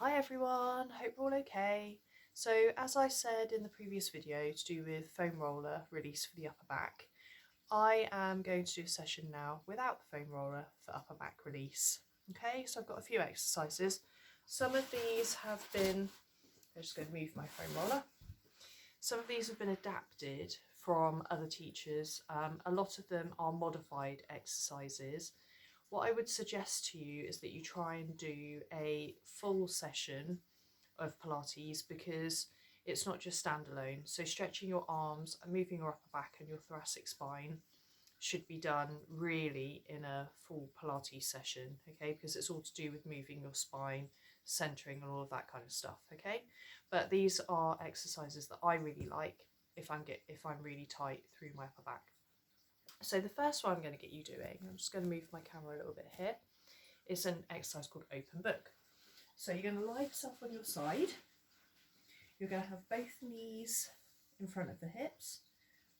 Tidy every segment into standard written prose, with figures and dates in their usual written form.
Hi everyone, hope you're all okay. So as I said in the previous video to do with foam roller release for the upper back, I am going to do a session now without the foam roller for upper back release. Okay, so I've got a few exercises. Some of these have been, I'm just going to move my foam roller. Some of these have been adapted from other teachers. A lot of them are modified exercises. What I would suggest to you is that you try and do a full session of Pilates because it's not just standalone. So stretching your arms and moving your upper back and your thoracic spine should be done really in a full Pilates session, okay? Because it's all to do with moving your spine, centering and all of that kind of stuff, okay? But these are exercises that I really like if I'm really tight through my upper back. So the first one I'm going to get you doing, I'm just going to move my camera a little bit here, is an exercise called open book. So you're going to lie yourself on your side. You're going to have both knees in front of the hips,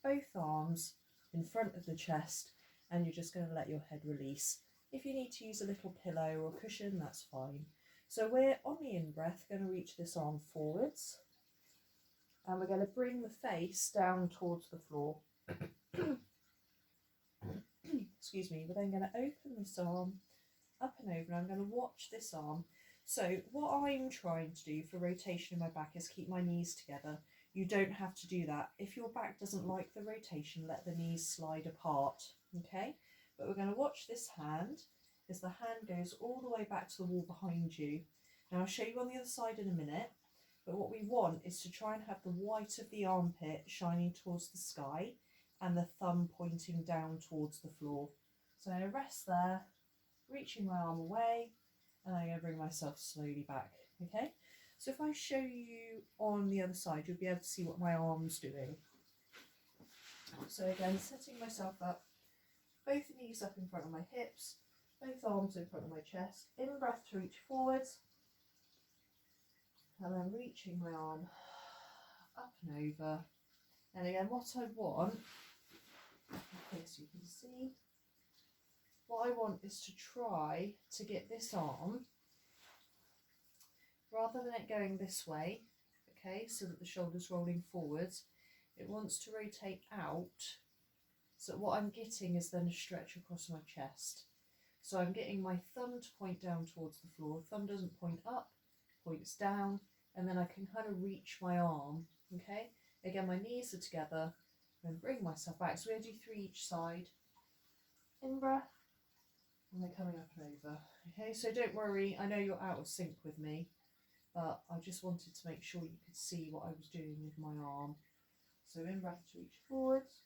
both arms in front of the chest, and you're just going to let your head release. If you need to use a little pillow or cushion, that's fine. So we're on the in-breath going to reach this arm forwards, and we're going to bring the face down towards the floor. Excuse me. We're then going to open this arm up and over, and I'm going to watch this arm. So what I'm trying to do for rotation in my back is keep my knees together. You don't have to do that. If your back doesn't like the rotation, let the knees slide apart, okay? But we're going to watch this hand as the hand goes all the way back to the wall behind you. Now I'll show you on the other side in a minute, but what we want is to try and have the white of the armpit shining towards the sky and the thumb pointing down towards the floor. So I'm going to rest there, reaching my arm away, and I'm going to bring myself slowly back, okay? So if I show you on the other side, you'll be able to see what my arm's doing. So again, setting myself up, both knees up in front of my hips, both arms in front of my chest, in breath to reach forwards, and then reaching my arm up and over. And again, what I want, okay, so you can see, what I want is to try to get this arm, rather than it going this way, okay, so that the shoulder's rolling forwards, it wants to rotate out. So what I'm getting is then a stretch across my chest. So I'm getting my thumb to point down towards the floor. Thumb doesn't point up, points down, and then I can kind of reach my arm, okay? Again, my knees are together, and bring myself back. So we're going to do 3 each side. In breath, and then coming up and over. Okay, so don't worry, I know you're out of sync with me, but I just wanted to make sure you could see what I was doing with my arm. So in breath to reach forwards,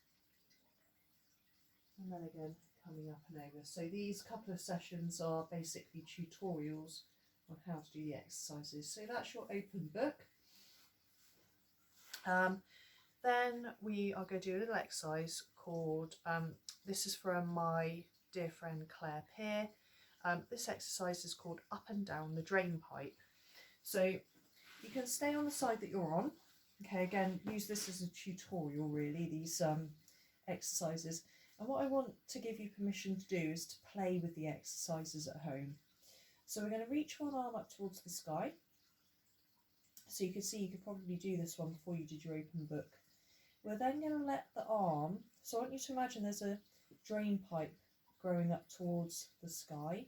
and then again coming up and over. So these couple of sessions are basically tutorials on how to do the exercises. So that's your open book. Then we are going to do a little exercise called, this is from my dear friend Claire Peer. This exercise is called up and down the drain pipe. So you can stay on the side that you're on. Okay, again, use this as a tutorial really, these exercises. And what I want to give you permission to do is to play with the exercises at home. So we're going to reach one arm up towards the sky. So you can see you could probably do this one before you did your open book. We're then going to let the arm, so I want you to imagine there's a drain pipe growing up towards the sky.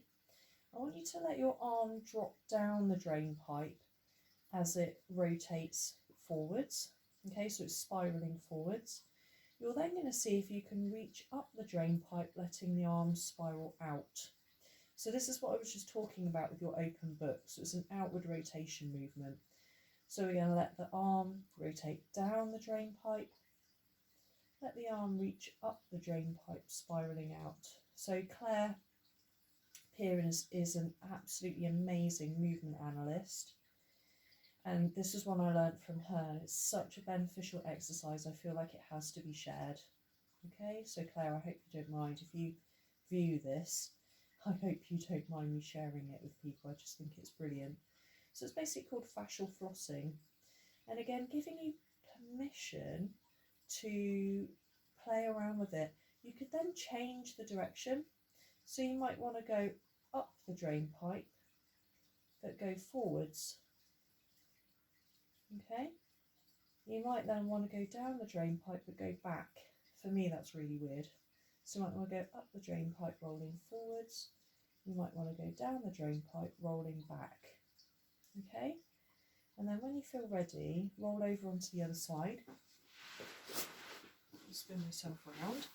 I want you to let your arm drop down the drain pipe as it rotates forwards. Okay, so it's spiralling forwards. You're then going to see if you can reach up the drain pipe, letting the arm spiral out. So this is what I was just talking about with your open book. So it's an outward rotation movement. So we're going to let the arm rotate down the drain pipe. Let the arm reach up the drain pipe, spiralling out. So Claire Peer is an absolutely amazing movement analyst. And this is one I learned from her. It's such a beneficial exercise. I feel like it has to be shared. Okay, so Claire, I hope you don't mind if you view this. I hope you don't mind me sharing it with people. I just think it's brilliant. So it's basically called fascial flossing. And again, giving you permission to play around with it. You could then change the direction. So you might want to go up the drain pipe, that go forwards. Okay, you might then want to go down the drain pipe but go back. For me, that's really weird. So you might want to go up the drain pipe rolling forwards. You might want to go down the drain pipe rolling back. Okay, and then when you feel ready, roll over onto the other side. Spin myself around.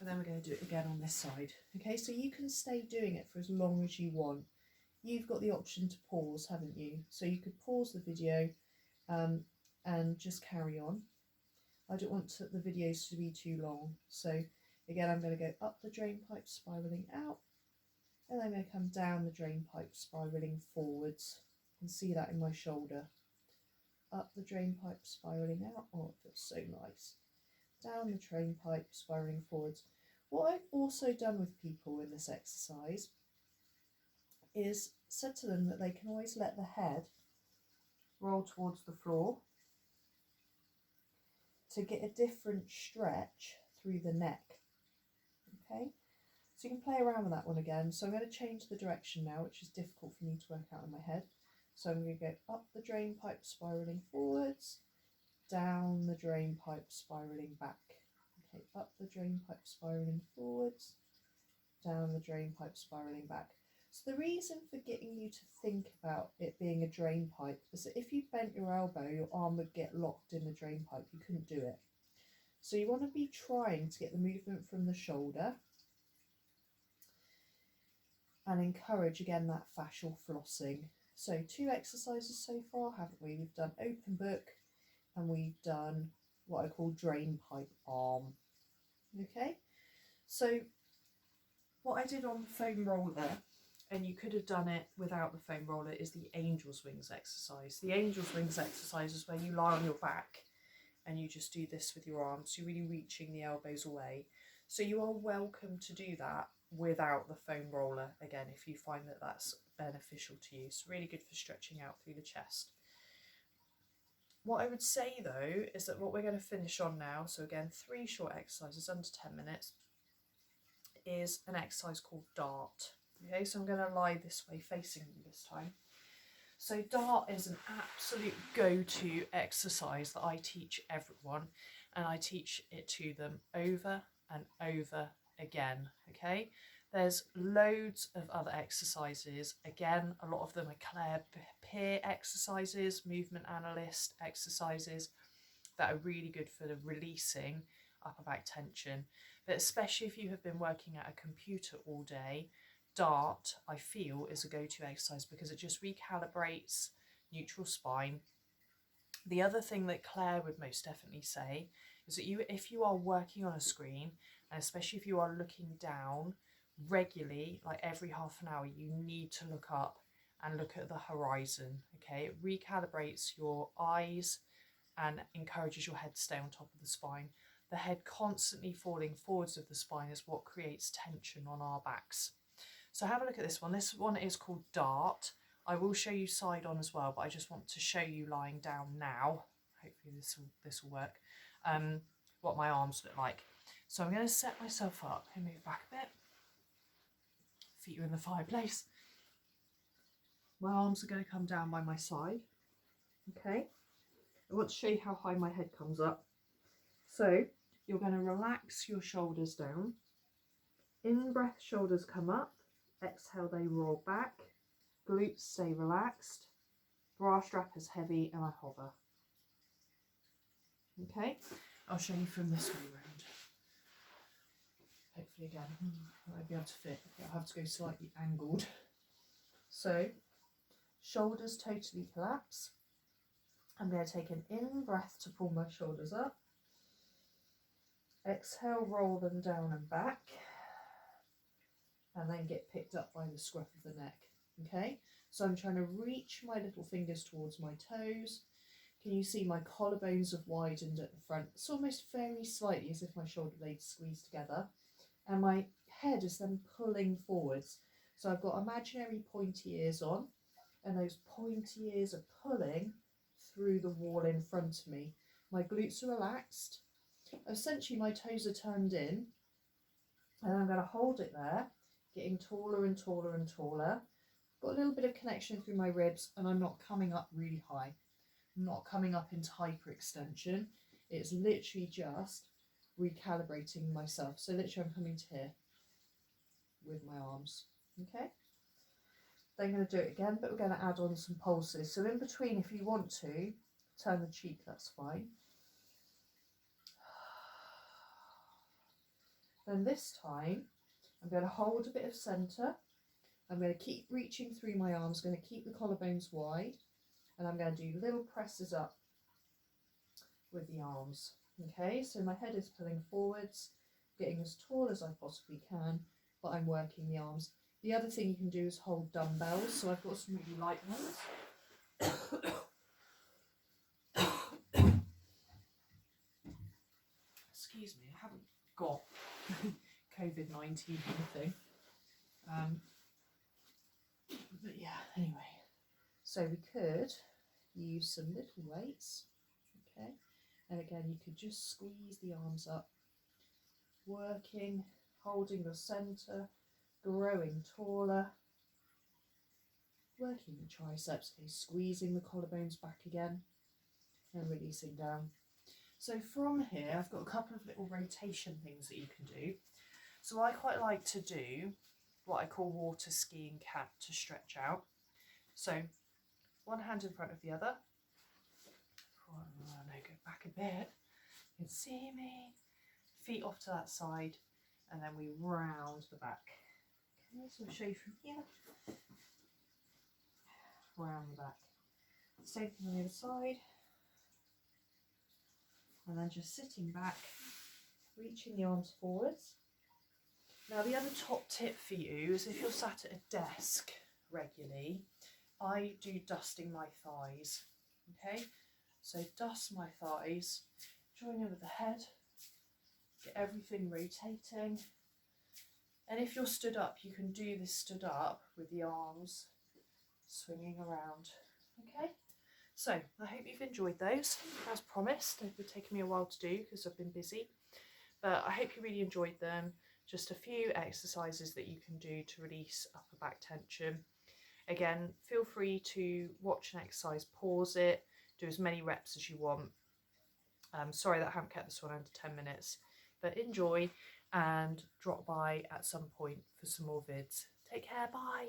And then we're going to do it again on this side. Okay, so you can stay doing it for as long as you want. You've got the option to pause, haven't you? So you could pause the video and just carry on. I don't want the videos to be too long. So again, I'm going to go up the drain pipe, spiralling out. And I'm going to come down the drain pipe, spiralling forwards. You can see that in my shoulder. Up the drain pipe, spiralling out. Oh, it feels so nice. Down the drain pipe, spiralling forwards. What I've also done with people in this exercise is said to them that they can always let the head roll towards the floor to get a different stretch through the neck. Okay, so you can play around with that one again. So I'm going to change the direction now, which is difficult for me to work out in my head. So I'm going to go up the drain pipe, spiralling forwards, down the drain pipe, spiralling back. Okay, up the drain pipe, spiralling forwards, down the drain pipe, spiralling back. So the reason for getting you to think about it being a drain pipe is that if you bent your elbow, your arm would get locked in the drain pipe. You couldn't do it. So you want to be trying to get the movement from the shoulder and encourage again that fascial flossing. So 2 exercises so far, haven't we? We've done open book and we've done what I call drain pipe arm. Okay, so what I did on the foam roller, and you could have done it without the foam roller, is the angel's wings exercise. The angel's wings exercise is where you lie on your back and you just do this with your arms. You're really reaching the elbows away. So you are welcome to do that without the foam roller, again, if you find that that's beneficial to you. It's really good for stretching out through the chest. What I would say though is that what we're going to finish on now, so again 3 short exercises under 10 minutes, is an exercise called dart. Okay, so I'm going to lie this way facing you this time. So dart is an absolute go-to exercise that I teach everyone, and I teach it to them over and over again. Okay, there's loads of other exercises. Again, a lot of them are Claire Peer exercises, movement analyst exercises that are really good for the releasing upper back tension. But especially if you have been working at a computer all day, dart, I feel, is a go-to exercise because it just recalibrates neutral spine. The other thing that Claire would most definitely say is that if you are working on a screen, and especially if you are looking down regularly, like every half an hour, you need to look up and look at the horizon. Okay, it recalibrates your eyes and encourages your head to stay on top of the spine. The head constantly falling forwards of the spine is what creates tension on our backs. So have a look at this one. This one is called dart. I will show you side on as well, but I just want to show you lying down now. Hopefully this will work. What my arms look like. So I'm going to set myself up and move back a bit. Feet are in the fireplace. My arms are going to come down by my side. Okay. I want to show you how high my head comes up. So you're going to relax your shoulders down. In breath, shoulders come up. Exhale, they roll back. Glutes stay relaxed. Bra strap is heavy and I hover. Okay, I'll show you from this way round. Hopefully again, I won't be able to fit. I'll have to go slightly angled. So, shoulders totally collapse. I'm going to take an in breath to pull my shoulders up. Exhale, roll them down and back. And then get picked up by the scruff of the neck. Okay, so I'm trying to reach my little fingers towards my toes. Can you see my collarbones have widened at the front? It's almost very slightly as if my shoulder blades squeeze together. And my head is then pulling forwards. So I've got imaginary pointy ears on, and those pointy ears are pulling through the wall in front of me. My glutes are relaxed. Essentially my toes are turned in, and I'm going to hold it there, getting taller and taller and taller. got a little bit of connection through my ribs, and I'm not coming up really high. I'm not coming up into hyperextension. It's literally just recalibrating myself. So literally I'm coming to here with my arms. Okay. Then I'm going to do it again, but we're going to add on some pulses. So in between, if you want to turn the cheek, that's fine. Then this time I'm going to hold a bit of centre. I'm going to keep reaching through my arms, going to keep the collarbones wide, and I'm going to do little presses up with the arms. Okay, so my head is pulling forwards, getting as tall as I possibly can, but I'm working the arms. The other thing you can do is hold dumbbells, so I've got some really light ones. Excuse me, I haven't got COVID-19 anything. But yeah, anyway. So we could use some little weights, okay? And again, you could just squeeze the arms up, working, holding your centre, growing taller, working the triceps, okay, squeezing the collarbones back again and releasing down. So from here, I've got a couple of little rotation things that you can do. So I quite like to do what I call water skiing cat to stretch out. So one hand in front of the other. No, go back a bit. You can see me. Feet off to that side, and then we round the back. Okay, so I'll show you from here. Round the back. Same thing on the other side. And then just sitting back, reaching the arms forwards. Now the other top tip for you is if you're sat at a desk regularly, I do dusting my thighs. Okay, so dust my thighs, join in with the head, get everything rotating. And if you're stood up, you can do this stood up with the arms swinging around. Okay, so I hope you've enjoyed those. As promised, they've taken me a while to do because I've been busy, but I hope you really enjoyed them. Just a few exercises that you can do to release upper back tension. Again, feel free to watch an exercise, pause it, do as many reps as you want. Sorry that I haven't kept this one under 10 minutes, but enjoy and drop by at some point for some more vids. Take care, bye.